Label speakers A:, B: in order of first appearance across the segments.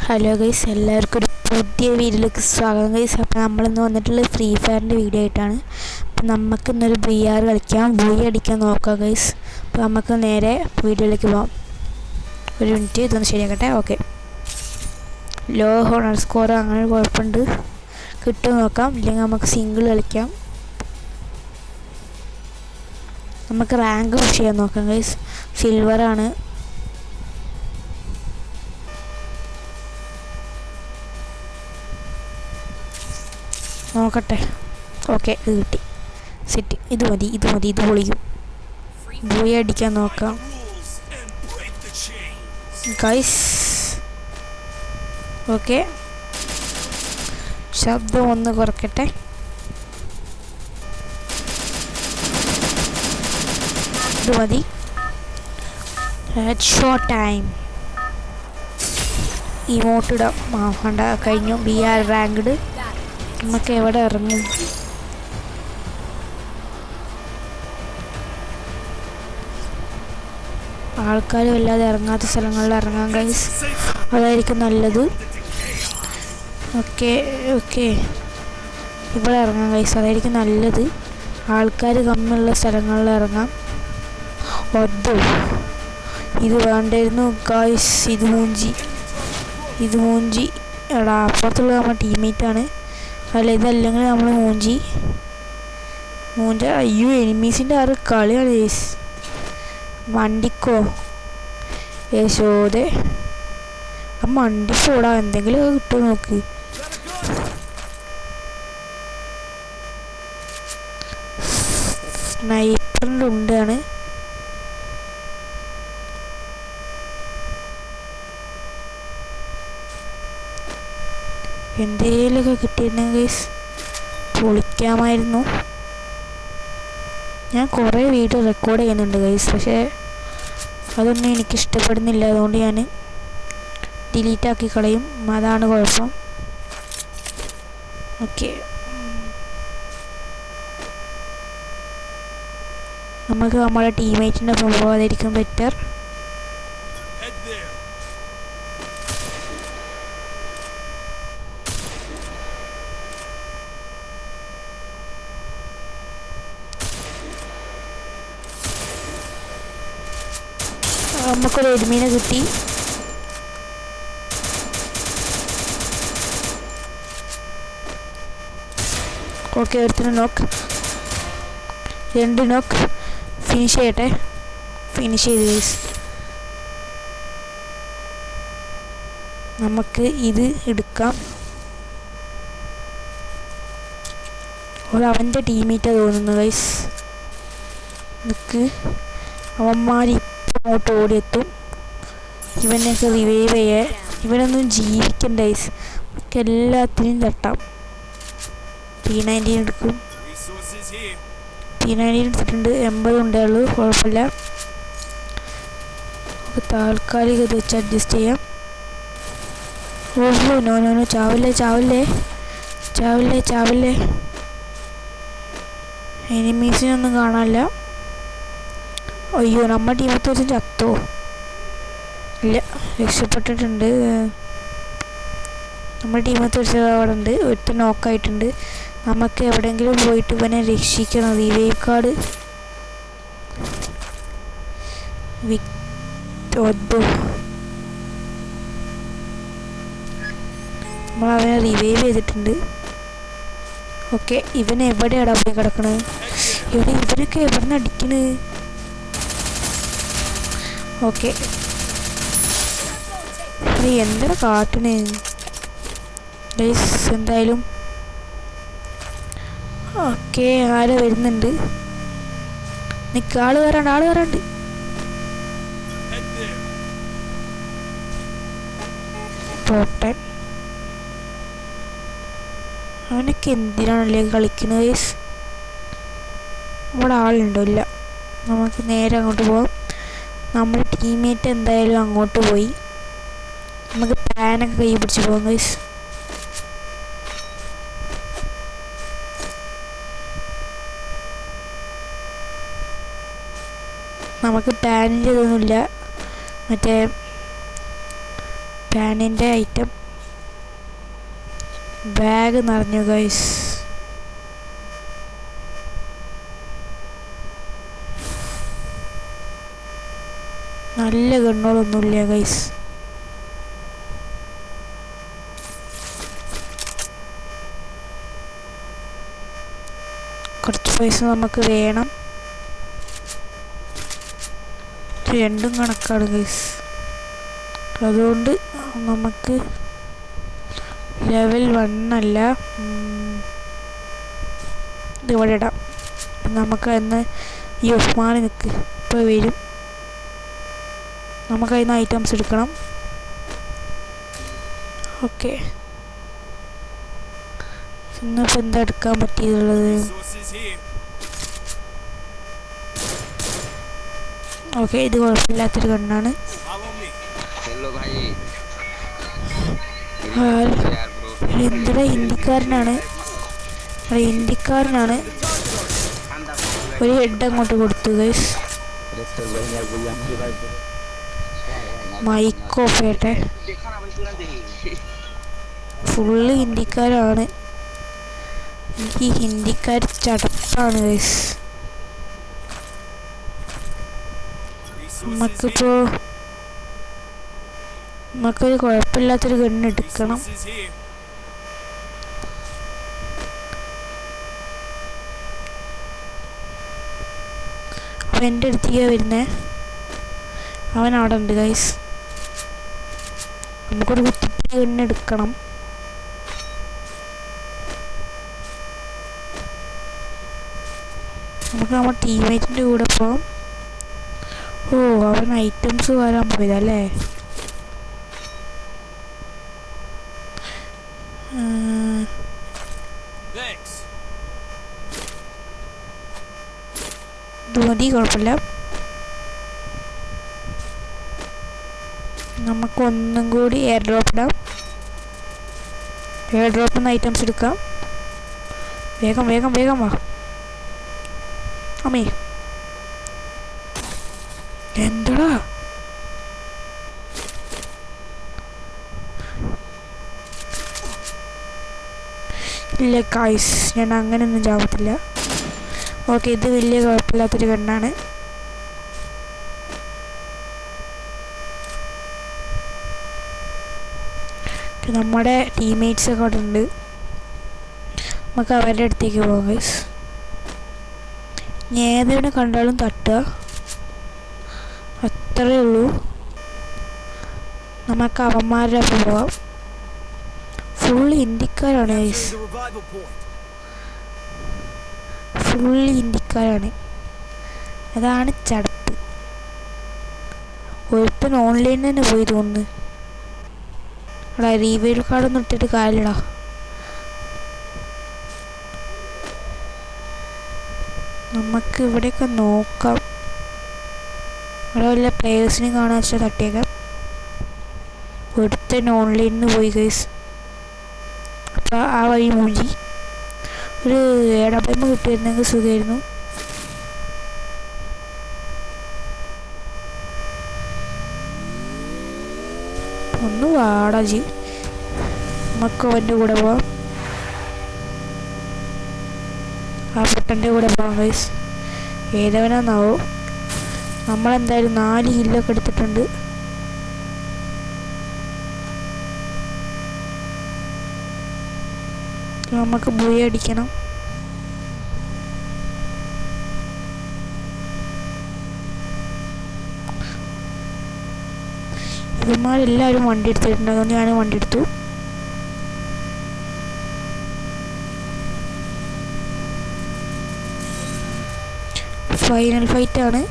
A: Hello guys, എല്ലാവർക്കും ഒരു പുതിയ വീഡിയോയിലേക്ക് സ്വാഗതം ഗൈസ്. അപ്പോൾ നമ്മളിന്ന് വന്നിട്ടുള്ളത് ഫ്രീ ഫയറിൻ്റെ വീഡിയോ ആയിട്ടാണ്. അപ്പോൾ നമുക്കിന്നൊരു BR കളിക്കാം, ബൂയി അടിക്കാൻ നോക്കാം ഗൈസ്. അപ്പോൾ നമുക്ക് നേരെ വീഡിയോയിലേക്ക് പോകാം. ഒരു മിനിറ്റ്, ഇതൊന്ന് ശരിയാക്കട്ടെ. ഓക്കെ, ലോ ഹോണർ സ്കോർ അങ്ങനെ കുഴപ്പമുണ്ട്, കിട്ടും നോക്കാം. ഇല്ലെങ്കിൽ നമുക്ക് സിംഗിൾ കളിക്കാം. നമുക്ക് റാങ്ക് പുഷ് ചെയ്യാൻ നോക്കാം ഗൈസ്. സിൽവറാണ്. നോക്കട്ടെ. ഓക്കെ, ഇത് കിട്ടി. സെറ്റ്. ഇത് മതി, ഇത് പൊളിക്കും. ബൂയി അടിക്കാൻ നോക്കാം ഗൈസ്. ഓക്കെ, ശബ്ദം ഒന്ന് കുറയ്ക്കട്ടെ. ഇത് മതി. Head shot time. ഇമോട്ട് ഇടാം. വേണ്ട, കഴിഞ്ഞു. BR ranked. നമുക്ക് എവിടെ ഇറങ്ങും? ആൾക്കാർ വല്ലാതെ ഇറങ്ങാത്ത സ്ഥലങ്ങളിൽ ഇറങ്ങാൻ ഗൈസ്, അതായിരിക്കും നല്ലത്. ഓക്കെ, ഇവിടെ ഇറങ്ങാം ഗൈസ്, അതായിരിക്കും നല്ലത്. ആൾക്കാർ കമ്മിയുള്ള സ്ഥലങ്ങളിൽ ഇറങ്ങാം. ഒതോ, ഇത് വേണ്ടായിരുന്നു ഗൈസ്. ഇത് മൂഞ്ചി. എടാ, അപ്പുറത്തുള്ള നമ്മുടെ ടീംമേറ്റാണ്. അല്ല, ഇതല്ലെങ്കിൽ നമ്മൾ മൂഞ്ച. അയ്യോ, എനിമീസിൻ്റെ ആറ് കളിയാണ് ഗൈസ്. മണ്ടിക്കോ യശോദേ, ആ മണ്ടിക്കോടാ. എന്തെങ്കിലും കിട്ടുമോ നോക്ക്. സ്നൈപ്പറിൻ്റെ ഉണ്ടാണ്. എന്തേലൊക്കെ കിട്ടിയിരുന്നെങ്കിൽ ഗൈസ് പൊളിക്കാമായിരുന്നു. ഞാൻ കുറേ വീഡിയോ റെക്കോർഡ് ചെയ്യുന്നുണ്ട് ഗൈസ്, പക്ഷേ അതൊന്നും എനിക്ക് ഇഷ്ടപ്പെടുന്നില്ല. അതുകൊണ്ട് ഞാൻ ഡിലീറ്റ് ആക്കി കളയും. അതാണ് കുഴപ്പം. ഓക്കെ, നമുക്ക് നമ്മുടെ ടീംമേറ്റിൻ്റെ ഒപ്പം പോകാതിരിക്കും ബെറ്റർ. നമുക്കൊരു എരുമീനെ കിട്ടി. ഓക്കെ, ഒരുത്തിന് നോക്ക്, 2 നോക്ക്. ഫിനിഷ് ചെയ്യട്ടെ. ഫിനിഷ് ചെയ്ത് ഗൈസ്. നമുക്ക് ഇത് എടുക്കാം. അവൻ്റെ ടീമേറ്റാണ് തോന്നുന്നു ഗൈസ്. നിക്ക്, അവന്മാർ അങ്ങോട്ട് ഓടിയെത്തും. ഇവനെയൊക്കെ റിവൈവ് ചെയ്യേ. ഇവനൊന്നും ജീവിക്കണ്ട ഗൈസ്. നമുക്ക് എല്ലാത്തിനും തട്ടാം. P90 എടുക്കും. P90 എടുത്തിട്ടുണ്ട്. 80 ഉണ്ടായുള്ളൂ, കുഴപ്പമില്ല. നമുക്ക് താൽക്കാലിക ഇത് വെച്ച് അഡ്ജസ്റ്റ് ചെയ്യാം. ഓഹോ, നോ, ചാവില്ലേ. എനിമീസിനൊന്നും കാണാനില്ല. അയ്യോ, നമ്മുടെ ടീമത്തെ വെച്ച് ചത്തോ? ഇല്ല, രക്ഷപ്പെട്ടിട്ടുണ്ട്. നമ്മുടെ ടീമത്തെ വെച്ച് അവിടെ ഉണ്ട്. ഒരുത്ത നോക്കായിട്ടുണ്ട്. നമുക്ക് എവിടെയെങ്കിലും പോയിട്ട് ഇവനെ രക്ഷിക്കണം. റിവൈവ് കാർഡ് നമ്മളവനെ റിവൈവ് ചെയ്തിട്ടുണ്ട്. ഓക്കെ, ഇവനെ എവിടെയാടാ പോയി കിടക്കണത്? ഇവനൊക്കെ എവിടെ നിന്ന് അടിക്കണ്? ഓക്കെ, എന്താണ് കാട്ടണ് ഗൈസ്? എന്തായാലും ഓക്കെ, ആരോ വരുന്നുണ്ട്. നിക്ക്, ആള് വരാണ്ട്. പോട്ടെ. അവനൊക്കെ എന്തിനാണല്ലേ കളിക്കുന്നത് ഗൈസ്? നമ്മുടെ ആളുണ്ടോ? ഇല്ല. നമുക്ക് നേരെ അങ്ങോട്ട് പോവാം. നമ്മുടെ ടീംമേറ്റ് എന്തായാലും അങ്ങോട്ട് പോയി. നമുക്ക് പാനൊക്കെ കൈ പിടിച്ച് പോകാം ഗൈസ്. നമുക്ക് പാനിൻ്റെ ഇതൊന്നുമില്ല. മറ്റേ പാനിൻ്റെ ഐറ്റം ബാഗ് നിറഞ്ഞു ഗൈസ്. നല്ല ഗണ്ണുകളൊന്നുമില്ല ഗൈസ്. കുറച്ച് പൈസ നമുക്ക് വേണം. രണ്ടും കണക്കാണ് ഗൈസ്. അതുകൊണ്ട് നമുക്ക് ലെവൽ 1 അല്ല, ഇതിവിടെ ഇടാം. നമുക്ക് അന്ന് ഈ ഉസ്മാൻ നിൽക്ക് ഇപ്പോൾ വരും. നമുക്കതിൽ നിന്ന് ഐറ്റംസ് എടുക്കണം. ഓക്കെ, ഇന്നിപ്പോൾ എന്താ എടുക്കാൻ പറ്റിയിട്ടുള്ളത്? ഓക്കെ, ഇത് കുഴപ്പമില്ലാത്തൊരു കണ്ണാണ്. എന്താ ഹിന്ദിക്കാരനാണ്, ഹിന്ദിക്കാരനാണ്. ഒരു ഹെഡ് അങ്ങോട്ട് കൊടുത്തു ഗൈസ്. മൈക്ക് ഓഫ് ചെയ്യട്ടെ. ഫുള്ള് ഹിന്ദിക്കാരാണ്. എനിക്ക് ഹിന്ദിക്കാർ ചടപ്പാണ് ഗൈസ്. നമുക്കൊരു കുഴപ്പമില്ലാത്തൊരു ഗണ്ണ് എടുക്കണം. അവൻ എൻ്റെ അടുത്തേക്കാണ് വരുന്നത്. അവൻ അവിടെ ഉണ്ട് ഗൈസ്. നമുക്കൊരു കുത്തിപ്പിടി ഗണ്ണ് എടുക്കണം. നമുക്ക് നമ്മുടെ ടീമേറ്റിൻ്റെ കൂടെ പോകാം. ഓ, അവൻ ഐറ്റംസ് വരാൻ പോയതല്ലേ. ഇത് മതി, കുഴപ്പമില്ല. നമുക്ക് ഒന്നും കൂടി എയർ ഡ്രോപ്പ് ഇടാം. എയർ ഡ്രോപ്പിൽ നിന്ന് ഐറ്റംസ് എടുക്കാം. വേഗം വേഗം വേഗം വാ അമ്മേ. എന്താടാ ഇല്ല ഗൈസ്, ഞാൻ അങ്ങനെയൊന്നും ചാവത്തില്ല. ഓക്കെ, ഇത് വലിയ കുഴപ്പമില്ലാത്തൊരു ഗണ്ണാണ്. നമ്മുടെ ടീംമേറ്റ്സ് ഒക്കെ അവിടെ ഉണ്ട്. നമുക്ക് അവരുടെ അടുത്തേക്ക് പോകാം ഗൈസ്. ഏതിനെ കണ്ടാലും തട്ടുക, അത്രയേ ഉള്ളൂ. നമുക്ക് അവന്മാരുടെ പോവാം. ഫുൾ ഹിന്ദിക്കാരാണ് ഗൈസ്, ഫുൾ ഹിന്ദിക്കാരാണ്. അതാണ് ചടപ്പ്. ഒരുത്തൻ ഓൺലൈനിൽ തന്നെ പോയി തോന്നുന്നു. എടാ, റീവെയിൽ കാർഡൊന്നും ഇട്ടിട്ട് കാര്യമില്ലടാ. നമുക്ക് ഇവിടെയൊക്കെ നോക്കാം. ഇവിടെ വല്ല പ്ലേയേഴ്സിനെ കാണാൻ വെച്ചാൽ തട്ടിയേക്കാം. ഒരുത്തൻ ഓൺലൈനിൽ നിന്ന് പോയി ഗൈസ്. അപ്പോൾ ആ വഴി മൂഞ്ചി. ഒരു എടപ്പമ്മ കിട്ടിയിരുന്നെങ്കിൽ സുഖമായിരുന്നു. ഒന്ന് വാടാജി, നമുക്ക് അവൻ്റെ കൂടെ പോവാം. ആ പൊട്ടൻ്റെ കൂടെ പോകാം ഗൈസ്. ഏതവനാന്നാവോ. നമ്മളെന്തായാലും 4 കില്ലൊക്കെ എടുത്തിട്ടുണ്ട്. നമുക്ക് ബുയ അടിക്കണം. ഇവന്മാരെല്ലാവരും വണ്ടി എടുത്തിട്ടുണ്ട്, അതുകൊണ്ട് ഞാൻ വണ്ടി എടുത്തു. ഫൈനൽ ഫൈറ്റാണ്.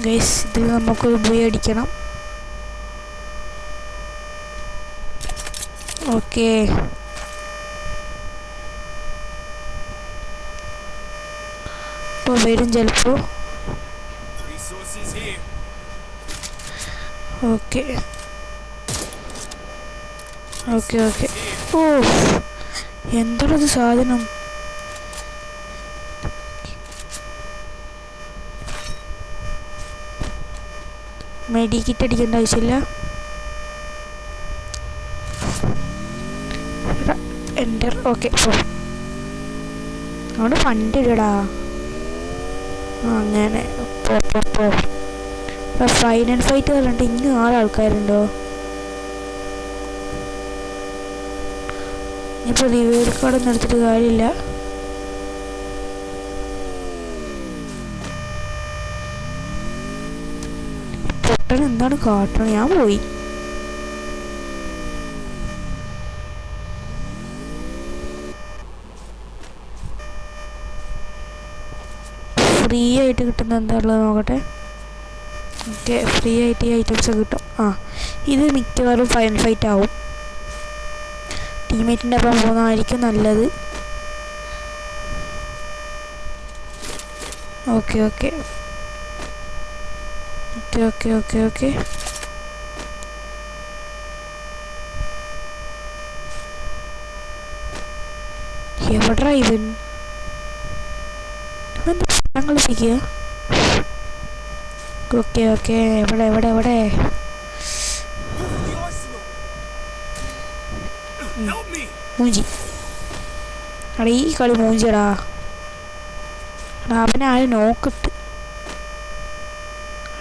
A: ഗൈസ്, ഇതിൽ നമുക്കൊരു ബുയ അടിക്കണം. ഓക്കെ, ഇപ്പോൾ വരും ചിലപ്പോൾ. Okay, okay okay. ഓ എന്താണത് സാധനം? മെഡിക്കിറ്റ് അടിക്കേണ്ട ആവശ്യമില്ല. എൻ്റർ. ഓക്കെ പോ. അവിടെ ഫണ്ട് ഇടടാ. അങ്ങനെ പോ. ഫൈനൽ ഫൈറ്റ് പറഞ്ഞിട്ട് ഇനി 6 ആൾക്കാരുണ്ടോ? ഇപ്പോൾ റിവ്യൂ കാർഡൊന്നും എടുത്തിട്ട് കാര്യമില്ല. പൊട്ടൻ എന്താണ് കാട്ടണം? ഞാൻ പോയി. ഫ്രീ ആയിട്ട് കിട്ടുന്ന എന്താ ഉള്ളത് നോക്കട്ടെ. ഓക്കെ, ഫ്രീ ആയിട്ട് ഈ ഐറ്റംസ് കിട്ടും. ഇത് മിക്കവാറും ഫൈനൽ ഫൈറ്റ് ആവും. ടീമേറ്റിൻ്റെ ഒപ്പം പോകുന്നതായിരിക്കും നല്ലത്. Okay okay okay okay okay okay. എവിടാ ഇവൻ? കളിപ്പിക്കുക. Okay okay. എവിടെ എവിടെ എവിടെ? മൂഞ്ചി. എടാ ഈ കളി മൂഞ്ചിടാ. എടാ അവനെ ആരും നോക്കിട്ട്.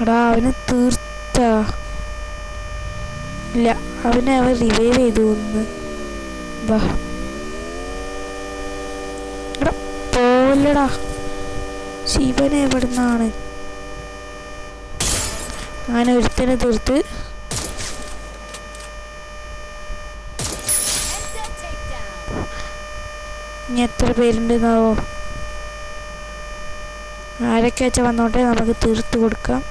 A: എടാ അവനെ തീർത്ത. ഇല്ല, അവൻ റിവൈവ് ചെയ്തു ഒന്ന്. വാ എടാ പോലടാ. ശിവനെ എവിടുന്നാണ്? അങ്ങനെ ഒരുത്തനെ തീർത്ത്. ഇനി എത്ര പേരുണ്ടെന്നാവോ? ആരൊക്കെ വെച്ചാൽ വന്നോട്ടെ, നമുക്ക് തീർത്ത് കൊടുക്കാം.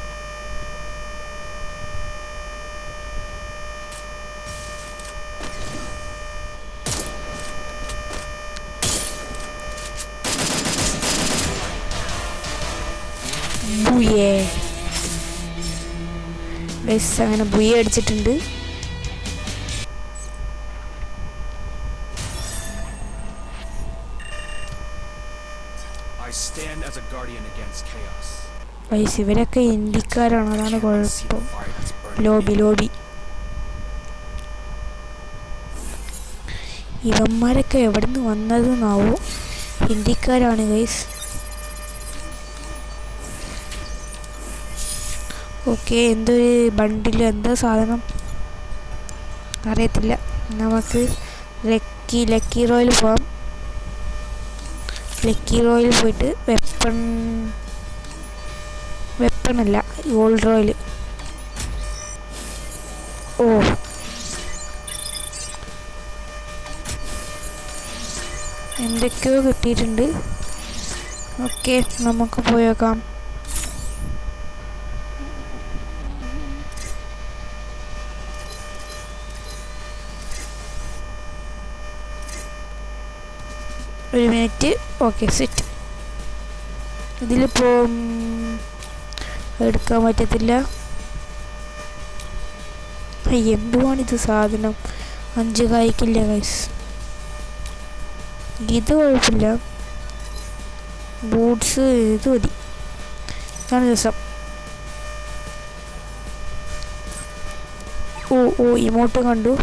A: അങ്ങനെ ബുയ അടിച്ചിട്ടുണ്ട്. ഇവരൊക്കെ ഇന്ത്യക്കാരാണ്, അതാണ് കുഴപ്പം. ലോബി ഇവന്മാരൊക്കെ എവിടെ നിന്ന് വന്നതെന്നാവോ? ഹിന്ദിക്കാരാണ് ഗൈസ്. ഓക്കെ, എന്തൊരു ബണ്ടിൽ, എന്താ സാധനം അറിയത്തില്ല. നമുക്ക് ലക്കി റോയിൽ പോവാം. ലക്കി റോയിൽ പോയിട്ട് വെപ്പണല്ല, ഗോൾഡ് റോയിൽ. ഓ എന്തൊക്കെയോ കിട്ടിയിട്ടുണ്ട്. ഓക്കെ, നമുക്ക് പോയേക്കാം. ഒരു മിനിറ്റ്. Okay set. ഇതിലിപ്പോൾ എടുക്കാൻ പറ്റത്തില്ല. എന്തുവാണിത് സാധനം? 5 കായ്ക്കില്ല ഗൈസ്. ഇത് കുഴപ്പമില്ല. ബൂട്ട്സ് ഇത് മതി. ഇതാണ് ദിവസം. ഓ ഇമോട്ട് കണ്ടു.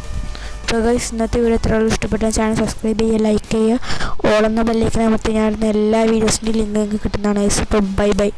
A: അപ്പോൾ ഗൈസ് ഇന്നത്തെ വീഡിയോ എത്രയോളം ഇഷ്ടപ്പെട്ട ചാനൽ സബ്സ്ക്രൈബ് ചെയ്യുക, ലൈക്ക് ചെയ്യുക, ഓളെന്ന ബെല്ലൈക്കൻ അമർത്തി ഞാൻ എല്ലാ വീഡിയോസിൻ്റെ ലിങ്ക് നിങ്ങൾക്ക് കിട്ടുന്നതാണ് ഗൈസ്. അപ്പോൾ ബൈ.